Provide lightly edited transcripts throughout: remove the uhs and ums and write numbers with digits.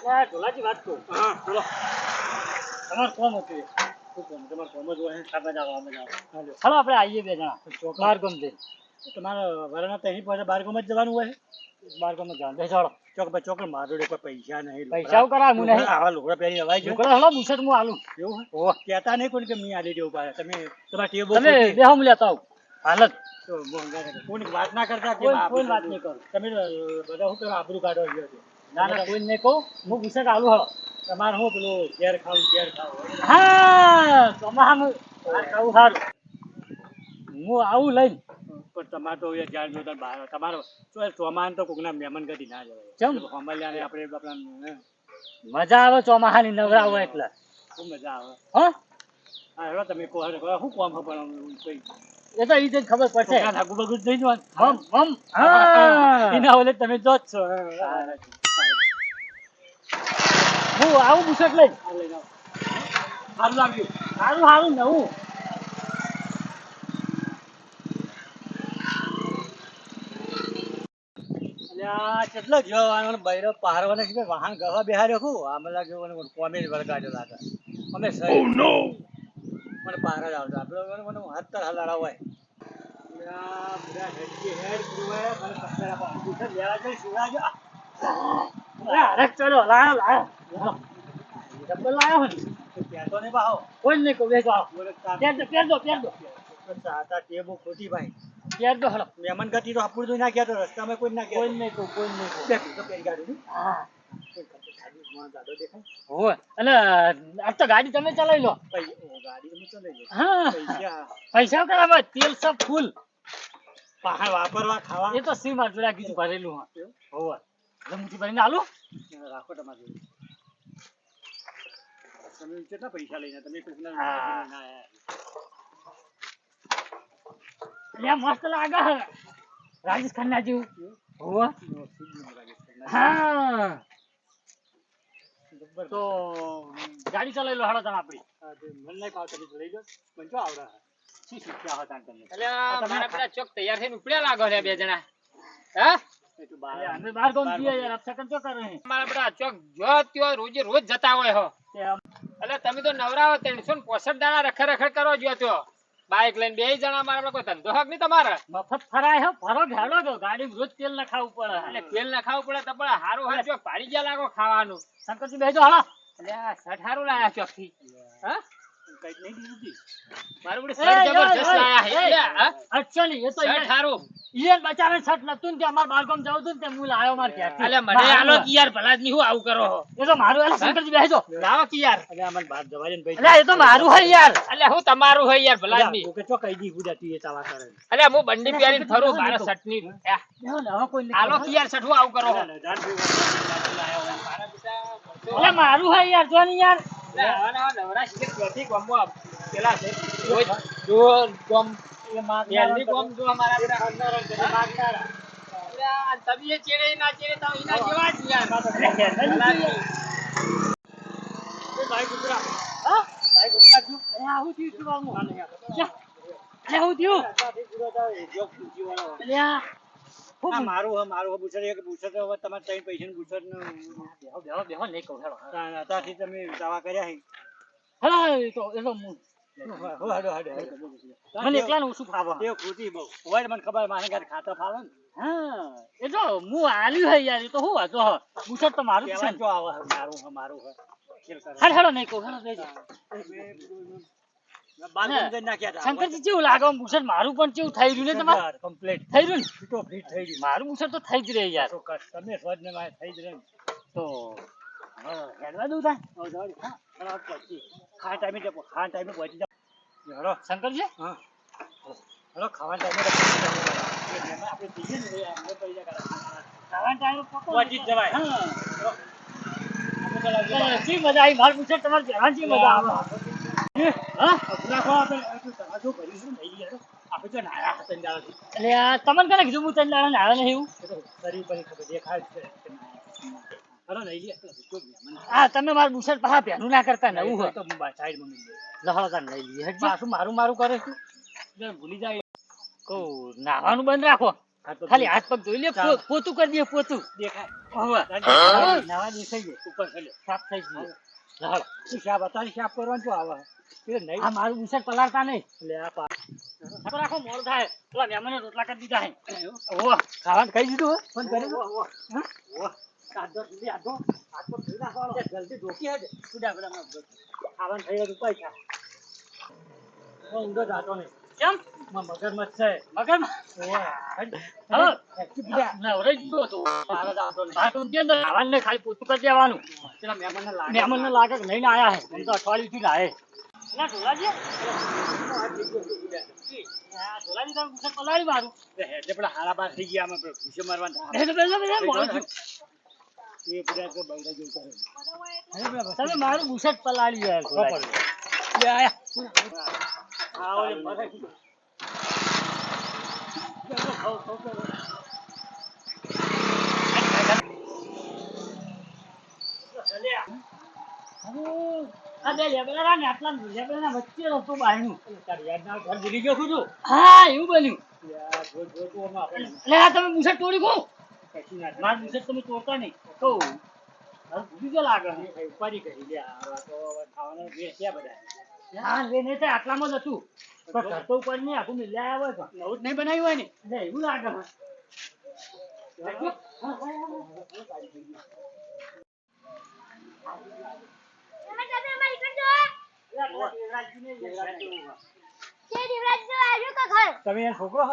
યાર ઢોલાજી વાત કહું. હા બોલો. તમાર કોમ હતું તમારે કોમ જ હોય ખાવા જાવ અમે જાવ. ચાલો આપણે આવીએ બે જણા બાર ગામ જઈને. તમારે વરાના તો અહીં પાસે બાર ગામ જ જવાનું હોય. બાર ગામ જ જવાનું ચાલો. ચોક મારો કોઈ પૈસા નહીં. પૈસા કરાવ હું નહીં. આવા લુગડા પહેરી અવાય છે. લુગડા હલો મુસટ હું આલું. એવું હે? ઓ કહેતા નહીં કોઈ કે મી આલી દેવું પાડે. તમે તમારા ટેબો તમે બે હમ લેતા આવ. હાલત તો કોઈ વાત ના કરતા કે કોઈ વાત નહીં કરો. તમે બધા હું કરો આબરૂ કાઢો છો. ના ના કોઈ નહીં કહું. હું મુસટ આલું હળો. તમારે હું પેલું ઘેર ખાવું હા તમારે ખાવું સારું. હું આવું લઈને પણ તમારે તો જાણ જોતા બહાર તમારો ચોમાન તો કોકના મહેમાન ગતિ ના જવાય. ચમ અમારે આપણે મજા આવે ચોમાહાની નવરા હોય એટલે ખૂબ મજા આવે. હા હા તમે કહો શું કોમ ખબર એ તો ઈ ખબર પડશે. આગુ બગુ જ નહીં જોવાનું. એના ઓલે તમે જો જ છો. હું આવું બુશર્ટ લઈને સારું લાગ્યું. સારું નવું કેટલો જવાનો બૈરો પારવાનો છે. વાહન ગવા બેહાર્યો છું આમ લાગે કોમે વળગાડ્યો લાગે. અમે મને પાર જ આવતો આપડે મને હાથ તર હલાડા હોય. ચલો લાયો લાયો કોઈ નહીં કહું ટેબો ખોટી ભાઈ મહેમાન ગતિ તો આપડું તો ના ગયા તો રસ્તામાં કોઈ ના કોઈ નહીં કહું કોઈ નહીં અને આ તો ગાડી તમે ચલાવી લો. ગાડી તમે ચલાવી લો. હા પૈસા કરાવે તેલ સબ ફૂલ પહાડ વાપરવા ખાવા એ તો સી માં જોડા કીધું ભરેલું હોવા જમથી ભરીને આલો રાખો તમારે તમે કેટલા પૈસા લઈને તમે મસ્ત લાગે રાજસ્થાન ના જેવું હોવા. હા તો ગાડી ચલાવી લો હાડો તમે આપડી મને નહીં પાવ તમે લઈ લો મને શું આવડે શું શીખ્યા હતા તમે એટલે મારા પેલા ચોક તૈયાર થઈને ઉપડ્યા લાગો છે બે જણા. હા અમે બાર ગામ જઈએ યાર અપસકન તો કરે મારા પેલા ચોક જો ત્યો રોજ જતા હોય હો એટલે તમે તો નવરાવો 365 દાડા રખડ કરો જો ત્યો બાઈક લઈને બે જણા મારા કોઈ ધંધો હક નહીં તમારે મફત ફરાય હો ફરો ઢાળો તો ગાડી રોજ તેલ નખાવું પડે એટલે તેલ નખાવું પડે તો પણ હારું હોય ચોક પાડી ગયા લાગો ખાવાનું. શંકરજી બેજો હાલો એટલે આ શર્ટ હારું લાયા ચોક થી. હા કઈક નહીં દીધી મારું બડે શર્ટ જબરજસ્ત લાયા હે હા એક્ચ્યુઅલી એ તો શર્ટ હારું ઈયર બચાવે શર્ટ નતું કે અમાર બાર ગામ જાવ તું તે હું લાયો માર ઘેર એટલે મને આલો કે યાર ભલા આદમી હું આવું કરો એ તો મારું એટલે શંકરજી બેજો લાવો કે યાર એટલે અમન બાર જવાય ને ભાઈ એટલે એ તો મારું હે યાર એટલે હું તમારું હે યાર ભલા આદમી ઓકે તો કહી દી ગુડાતી એ ચાવા કરે એટલે હું બંડી પહેરીને ફરું મારા શર્ટ ની આલો કે યાર શર્ટ હું આવું કરો એટલે મારું હે યાર જો ને યાર નવરા શીખ બેઠી ગમો પેલા છે જો ગમ એ માગનારા ગમ જો અમારા બેટા અંદરો છે માગનારા એટલે તબીએ ચેડે ના ચેડે તો એના જેવા જ યાર એ ભાઈ ગુજરા હા ભાઈ ગુજરા જો એ આવું થી સુવાનું અરે હું થયું જોક જીવાનો એટલે આ મારું પૂછે કે પૂછે તો હવે તમારે 3 પૈસા ને પૂછે બેહો નહીં કહું હેડો તાથી તમે દાવા કર્યા હે હા એ તો મને એકલા ને ઓછું ફાવે એ ખોટી બહુ હોય મને ખબર માને ઘર ખાતા ફાવે ને હા એ તો હું આલ્યું હે યાર એ તો હું હતો પૂછત તો મારું છે જો આવે મારું હેડો નહીં કહું હેડો શંકરજી કેવું લાગે ભૂષણ મારું પણ કેવું થઈ રહ્યું ને તમારે કમ્પ્લીટ થઈ રહ્યું ને તો ફિટ થઈ ગયું મારું ભૂષણ તો થઈ જ રહે યાર તમે સ્વજ ને મારે થઈ જ રહે તો હેડવા દઉં થાય ખા ટાઈમે પહોંચી જાવ હેડો શંકરજી હા હેડો ખાવાના ટાઈમે આપણે પીએ ને ખાવાના ટાઈમે પહોંચી જ જવાય શી મજા આવી મારું ભૂષણ તમારે જવાની શી મજા આવે તમને કને કીધું હું તને નાળા નહીં એવું શરીર પર ખબર દેખાય છે હા તમે મારું બુશર્ટ પાછા પહેરું ના કરતા નવું હોય તો સાઈડમાં લહળતા લઈ લઈએ પાછું મારું કરે છું ભૂલી જાય કહું નાવાનું બંધ રાખો ખાલી હાથ પગ ધોઈ લે પોતું કરી દે પોતું દેખાય નવા દેખાઈ ગયો ઉપર ખલ્યો સાફ થઈ ગયો લાવ શાપ બતાવી શાપ કરવાનું શું આવે એ નહીં આ મારું મુસક પલાળતા નહીં લે આ રાખો મોર થાય પેલા મહેમાને રોટલા કરી દીધા હે ઓ ખાવાનું ખાઈ દીધું ફોન કર્યો ઓ કાઢો લે આધો હાથ પગ ધોઈ નાખવાનો જલ્દી ઢોકી હે સુડા બડા ખાવાનું થઈ ગયું પૈસા ઊંધો જાતો નહીં કેમ મગરમચ્છ છે મગરમચ્છ હા ના ઓરે ગયો તો મારા જાતો નહીં આ તો અંદર ખાવાને ખાલી પોતું કરી દેવાનું પેલા મહેમાનને લાગે કે નહીં આયા હે હું તો અઠવાડિયું થી લાયે ના ઢોલાજી ઢોલાજી તમે ગુસ્સા પલાળી મારું એટલે પેલા હારા બાર થઈ ગયા અમે ગુસ્સે મારવાના એ બધા તો બૈરા જેવું કરે તમે મારું ગુસ્સા પલાળી યાર લે આયા આવો એ મરે અરે લેબરા ને આટલા લેબરા વચ્ચે રસ્તો બાયનું તારી યાદ ના ઘર ભૂલી ગયો છું હા એવું બન્યું યાર જો તો આપણે લે તમે મુસટ તોડી ગો કશી ના માર મુસટ તમે તોડતા નહીં તો હવે ભૂલી ગયો લાગે ઉપાડી કરી લે આ તો ખાવાનો બેસ્યા બધા હા રે નહીં તો આટલામાં જ હતું પણ ઘર તો ઉપર નહીં આખું મિલ્યા આવે છે નવું જ નહીં બનાવ્યું હોય ને એટલે એવું લાગે તમે છોકરો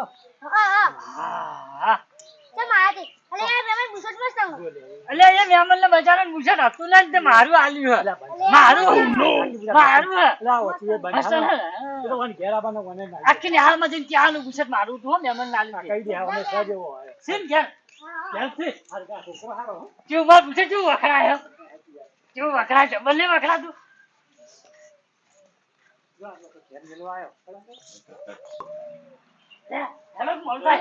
મારું આલ્યું આખી હાલમાં જઈને ત્યાં ગુસટ મારું હતું મહેમાન આલ્યું કઈ દે કેવું માર પૂછે કેવું વખરાય કેવું વખરાય છે બંને વખરાતું હેલો મોલતા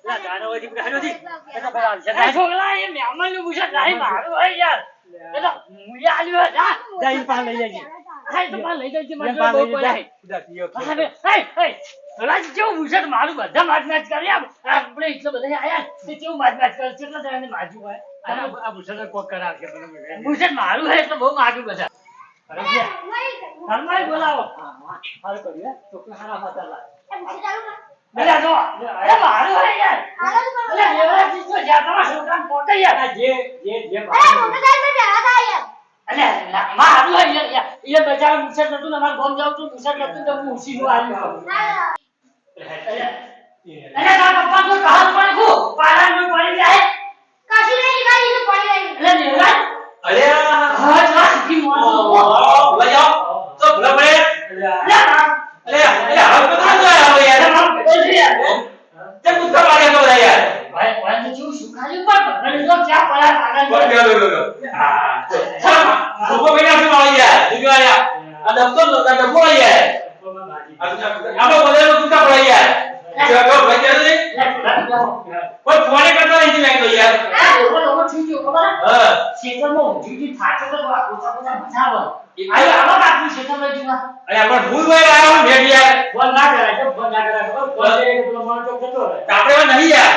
લા જાનો વધી હેલોજી એતો બરાબર છે છોકરા એ મહેમાન નું પૂછે નહીં મારું હે યાર એતો મુયા આલ્યો જા જઈ પા લઈ જજે હાય તો પા લઈ જજે મને બહુ પડે અરે હે હે રાજ જો પૂછે મારું બધા માટ મેચ કરી આપણે એટલો બધા આયા તે કેવું માટ મેચ કરે કેટલા જણાને માજુ હોય આ પૂછે કોક કરાવ કે મને પૂછે મારું હે એટલે બહુ માજુ બધા અરે ધર્માઈ બોલાવો હાલ કરીએ છોકરા હારા માતા લા અરે જો અરે મારું હે યાર અરે લેવા જીતો જા તમારા છોકરાને પોતે યાર જે અરે મોટો સાહેબ ને હાથ આયા અરે મારું હે યાર એ બજાર મુસર નતું ને અમાર ગામ જાવ તો મુસર નતું તો હું ઉસી નો આવ્યો અરે તા પપ્પા તો કહાલ પણ કો પારા નો પડી જાય કાશી નહીં ગાડી તો પડી જાય અરે લેવા અરે હા જા કી મોનો લઈ જાઓ તો ભલા પડે અરે હાલ પતા તો આવો યાર તે મુદ્દા મારે તો યાર ભાઈ ભાઈ તો શું સુખાલી પર મને તો ક્યાં પડ્યા પાગલ પર હા સુકો બેના શું આવી યાર દીકરા યાર આ ડબતો ડબો યાર આબો બોલે તો મુદ્દા પડા યાર જગો ભાઈ કે નહીં કોઈ ફોન કરતો નહીં મેં તો યાર ઓલો છૂટ્યો ખબર હા શેતરમાં ઊંધી થાચો તો આ પોતા મજાવો આય આવા કાપી શેતરમાં જીવા અરે આપણે ભૂલ હોય આયો મેં યાર ફોન ના કરાય જો ફોન ના કરાય ફોન દે પેલો માણસ તો જતો રહે આપણે નહીં યાર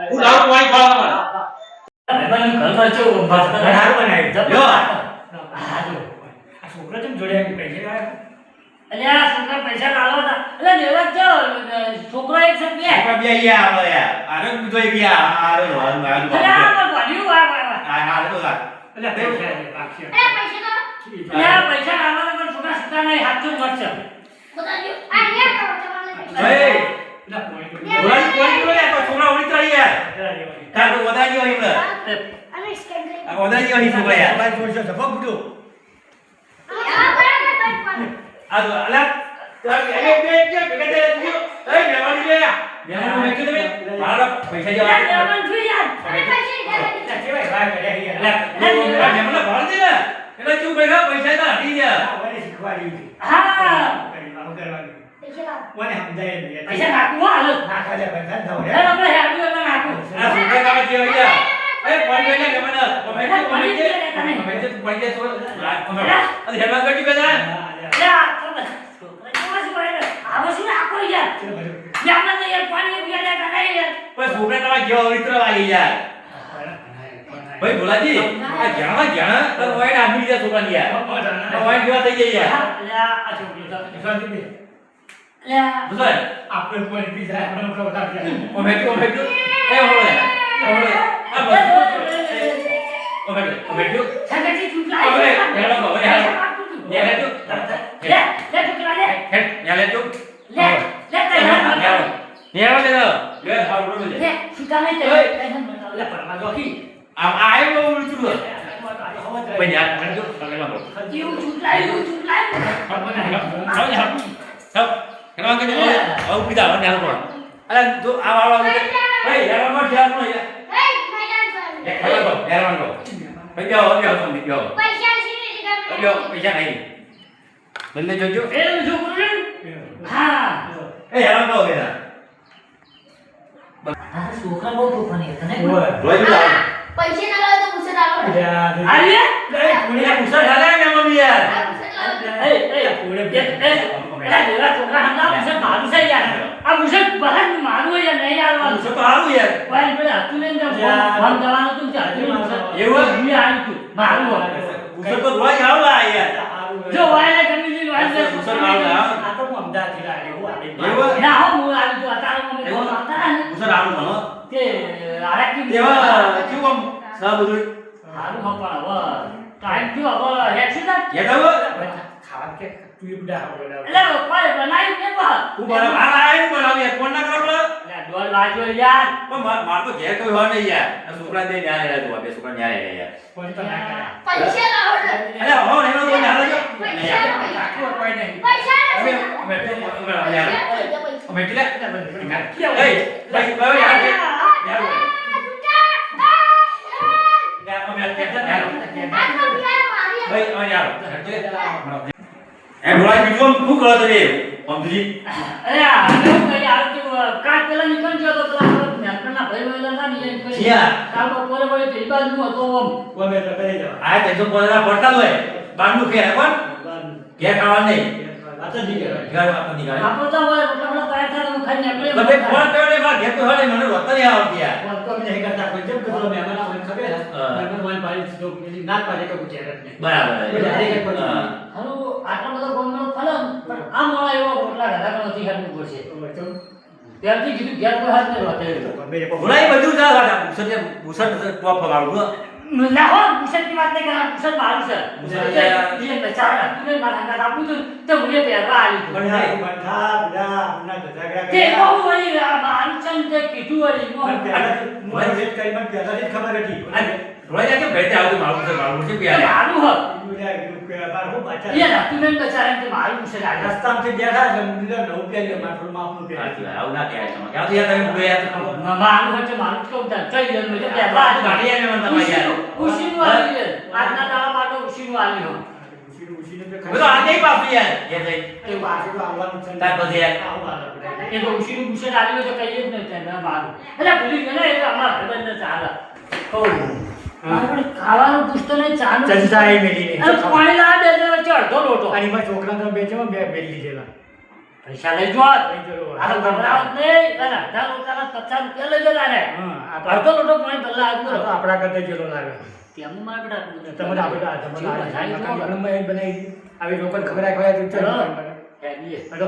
હું લાવ પાણી ખાવા મને ઘરમાં જો ઘર બનાવી જો આ છોકરો કેમ જોડ્યા પૈસા અલ્યા છોકરા પૈસા લાવો હતા એટલે લેવા જો છોકરો એક છે બે છોકરા બે ગયા આવો યાર આરે જોઈ ગયા આરે વાળ વાળ અલ્યા આ ભણ્યું આ હાલ તો લા અલ્યા પૈસા બાકી અરે પૈસા તો અલ્યા પૈસા લાવવાના પણ છોકરા સત્તા નહીં હાથું મરશે બતાજો આ યાર કરો તમારે એ ના કોઈ તો છોકરા ઉડી ચડી યાર તાર તો વદાજી હોય એમને અને સ્કેન કરી આ વદાજી હોય છોકરા યાર ભાઈ જોડજો સબક બુડો આ બરાબર આ તો અલા તો એ બે ભેગા દે દીયો એ મહેમાન લે મહેમાન મેં કીધું મારા પૈસા જવા મહેમાન જોઈ યાર અરે પૈસા દે કે ભાઈ ભાઈ કરે યાર અલા મહેમાન ભાળ દે ને એટલે તું બેઠા પૈસા તો હટી જા મને શીખવાડી હા કરી મારું કરવાનું પૈસા મને સમજાય ને પૈસા નાખું હાલો નાખા દે પૈસા દો રે આપણે હેડું એટલે નાખું આ સુકા કામ જે હોય યાર એ પડી ગઈ ને મને પડી ગઈ તું પડી જાય તો અરે હેડવા ગટી બેજા યા તો શું આવો શું આકો યાર યાર મને યાર પાણી પીયા લે કાકા યાર છોકરા તમારે કેવો અવિત્ર લાગી યાર ભાઈ ભોલાજી આ જાણા જાણા તો વાઈન આપી દીધા છોકરાને યાર વાઈન કેવા થઈ ગયા યાર અલ્યા આ છોકરી તો શાંતિ દે બુસર આપણે કોઈ પીઝા આપણે ખવડા દે ઓ મેટ્યો એ હોલે આ બસ ઓ મેટ્યો સંગઠિત ચૂંટલા હવે હેલો કો હેલો લે લે તું લે ચૂંટલા લે લે લે તું લે લે હારું લે લે સુતાને તે લે પરમા જોકી આ આય બહુ ઉલટું ભાઈ યાર મને જો તમે લાવો જીવ ચૂંટલા kenapa kan oh kita kan yang apa ala tu awal hey yang apa dia apa ya Hey, Madam Sir. yang apa bây giờ không biết giờ Paisa sini di kamera. bây giờ này mình lên cho chú છોકરી હા eh yang apa vậy આ છોકરા બહુ તોફાની હતા ને rồi bây giờ Paisa na lawa to pusa na lawa. આલે punya pusat jalan yang mau biar Pusa na lawa. એ એલા જેવા છોકરા હમણાં મુસદ મારું છે યાર આ મુસદ બહાર મારું હોય યાર નહીં આવવાનું pusat baru ya વાય પેલા હતું ને ફોન જવાનું હતું ચાલતું મુસદ એવું? હું આવ્યું હતું મારું હોય pusat tu dua jauh lah ya જો વાય કમી વાય છે pusat baru lah આ તો હું અમદાવાદ થી લાવ્યો હું આવી એવું? ના હું આવ્યું હતું અત્યારે મને ફોન આવતા ને pusat baru mana કે આરાકી dewa cukup sahabat tu સારું પણ હવે ટાઈમ થયો હવે એક્સિડન્ટ ya tahu ખાવા કે તું બડા એટલે કોઈ બનાવ્યું કે બા હું બરાબર આ બનાવી ફોન ના કરો એટલે ડોલ વાગ્યો યાર પણ માર તો ઘેર કોઈ હોય નહીં યાર આ છોકરા દે ન્યાય રહ્યા તું બે છોકરા ન્યાય રહ્યા યાર ફોન તો ના કરે Paisa na lawa. અરે હો નેનો તો ન્યાય જો Paisa na lawa. કોઈ નહીં Paisa na હવે lawa. અમે Paisa. અમે એટલે એ ભાઈ ભાઈ યાર યાર અમે Aku biar mari. ભાઈ અમે યાર એ બોલાય બીજું શું કરો તમે પંપજી અરે આ હું કઈ આવતું કાટ પેલા નીકળ ગયો તો પેલા નાનકડા ભાઈ વહેલા ના ને એમ કરી ક્યાં? કાલ બપોરે વળી પેલી બાજુ હતો ઓમ કોમે તો કરી જવા આ તે તો પોતા પડતા હોય બારનું કે કોણ ઘેર ખાવા નહીં વાત જ નહીં કહેવાય ઘર આપો નીકળે આપણો તો હોય એટલા બધા તૈયાર થાય હું ખાઈ નીકળે તમે ફોન કર્યો ને માર ઘેર કોઈ હોય નહીં મને રોતા નહીં આવતી યાર ફોન તો નહીં કરતા કોઈ જેમ કીધું મહેમાન આવે ખબર હે હા. મહેમાન વાન પાડી સીધો પેલી નાક પાડે કે કોઈ ચહેરા જ નહીં બરાબર કોઈ હારે કે કોઈ હા. હારું આટલા બધા ગોમનો ફલમ પણ આ મોળા એવો ગોટલા ગાધા નથી ખાતું પડશે તો ત્યારથી કીધું ઘેર કોઈ હાથ નહીં રોતે મેરે પર બોલાય બધું જા વાડા મુસદ ટોપ ફગાડું ના હો મુસલની વાત નહીં કરા મુસલ મારું છે મુસલ એ બેચારા તું મારા હંગાત આપું તું તો મુએ પહેરવા આવી તું બંધા બધા ના ઝઘડા તે બહુ વળી આ માનચન તે કીધું વળી મો મને વેટ કરી મને પહેલાથી જ ખબર હતી રોયા કે ભેટે આવતું મારું છે તે પ્યાર મારું હ કે બાર હું પાછા એ રાતું ને બેચારા તે મારું મુસલ આવ્યા રસ્તામાંથી બેઠા છે મુંડે નવ પ્યાર માથું માપનું પ્યાર આવું ના કહેવાય તમે ક્યાંથી યાર તમે બોલ્યા તો મારું હશે મારું તો કઈ જન મેં તો પહેરવા આ ગાડી આને મને તમારી યાર ઉશીનું આવી છે આજના દાડા માટે ઉશીનું આવી હો ઉસીને બધો આ નહીં પાપી યાર એ થઈ એ પાછું તો આવવાનું છે તાર પછી યાર આવું આવે એ તો ઉશીનું મુસલ આવી તો કહીએ જ નહીં તેને મારું એટલે ભૂલી ગયો ને એ તો અમારા ભાઈબંધને ચાલે ઓ આપણે ખાવાનું પૂછતો નહીં ચાલુ ચંચાઈ મેલીને અને પાણી લાવે બે જણ વચ્ચે અડધો લોટો અને એમાં છોકરા તો બેચમાં બે બેલી લીધેલા પૈસા લઈ જો આ તો ગભરાવત નહીં અને અડધા લોટાના 50 રૂપિયા લઈ જતા ને અડધો લોટો પાણી ભરલા આજ બોલો આપણા કરતા જેલો લાગે તેમ માર બેટા તમને આપણે જીવ બનાવી બનાવી આવી લોકોને ખબર રાખવા તો ચાલો હેડીએ હલો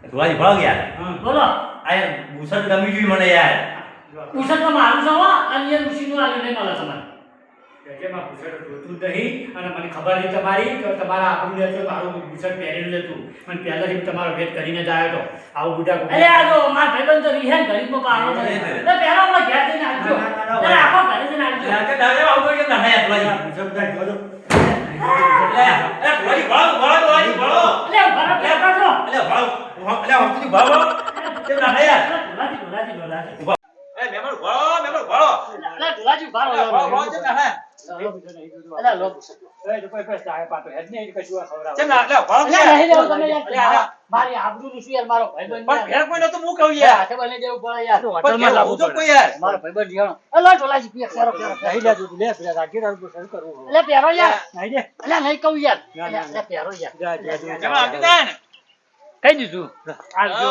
થોડી ભાગ યાર બોલો આ યાર મુસદ ગમી જોઈ મને યાર ઉસર તો મારું છે હો અને એ ઉશીનું આલ્યું નહીં મળે તમને જેમાં પૂછડ જોતું નહીં અને મને ખબર હતી તમારી કે તમારા આપણું હતું મારું પૂછડ પહેરેલું હતું મને પહેલાથી તમારો વેટ કરીને જ આવ્યો હતો આવું બુઢા અરે આ જો માર ભાઈબંધ તો રીહેન ગરીબનો પાડો છે એટલે પહેલા હું ઘેર જઈને આવજો એટલે આખો ઘરે જઈને આવજો યાર કે ડારે આવું કે ના યાર થોડી પૂછડ બધા જોજો એ થોડી ભાગ ભાળો એટલે બરાબર બેઠો છો એટલે ભાવ એટલે હમતી ભાવ કેમ ના યાર ઢોલાજી એ મેમણ ભાળો એટલે ઢોલાજી બાર ભાવ કેમ ના એટલે લો કોઈ પ્રશ્ન આવે પાછો હેડ નહીં કશું આ ખબર કેમ ના એટલે ભાવ એટલે નહીં લેવો તમે યાર મારી આબરૂનું શું યાર મારો ભાઈબંધ પણ ઘેર કોઈ નતું હું કહું યાર હાથે બને જેવું પડે યાર પણ ઘેર લાવું તો કોઈ યાર મારો ભાઈબંધ જીણો એટલે ઢોલાજી પીએ ફેરો ફેરો નહીં લેજો તું લે પેલા રાખી રાખ શરૂ કરવું એટલે પહેરો યાર નહીં દે એટલે નહીં કહું યાર ના, ના. એટલે પહેરો યાર કેમ આવતી તા ને કહી દીધું આવજો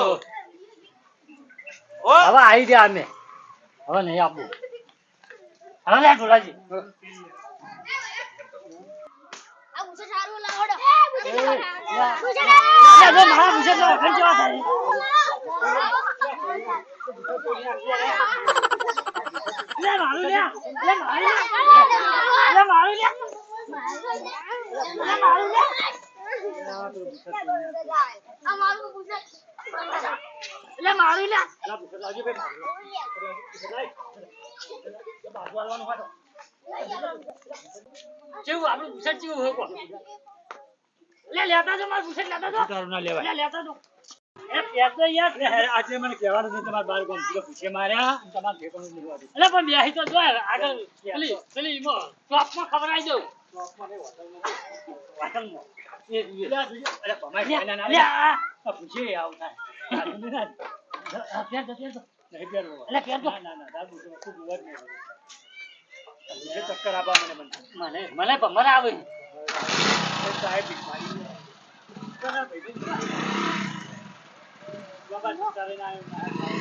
ઓ હવે આવી ગયા અમે હવે નહીં આપવું હવે લે ઢોલાજી આ મુસે સારું લાવડો મારા મુજબ તો વખત જેવા થાય લે મારું લે અમારું મુસે લે મારું લે લા પૂછ લાવજો બે બાજુ આલવાનું કાઢો કેવું આપણું પૂછ કેવું હોય કો લે લેતા જો મારું પૂછ લેતા જો તારું ના લેવાય લે લેતા જો એ પેદો યાર આજે મને કહેવાનું છે તમાર બાર કોમ પૂછે માર્યા તમાર ઠેકાણું નહીં વાડી એટલે પણ બેહી તો જો આગળ પેલી મો શોપમાં ખબર આવી દઉં શોપમાં ને હોટલમાં એ અરે ભમાઈ ના લે આ પૂછે આવું થાય પેર દો નહીં પેર એટલે પેર દો ના દાદુ ખૂબ વાત નહીં જે ચક્કર આપા મને ભમર આવે સાહેબ બીમારી બાબા ચાલે ના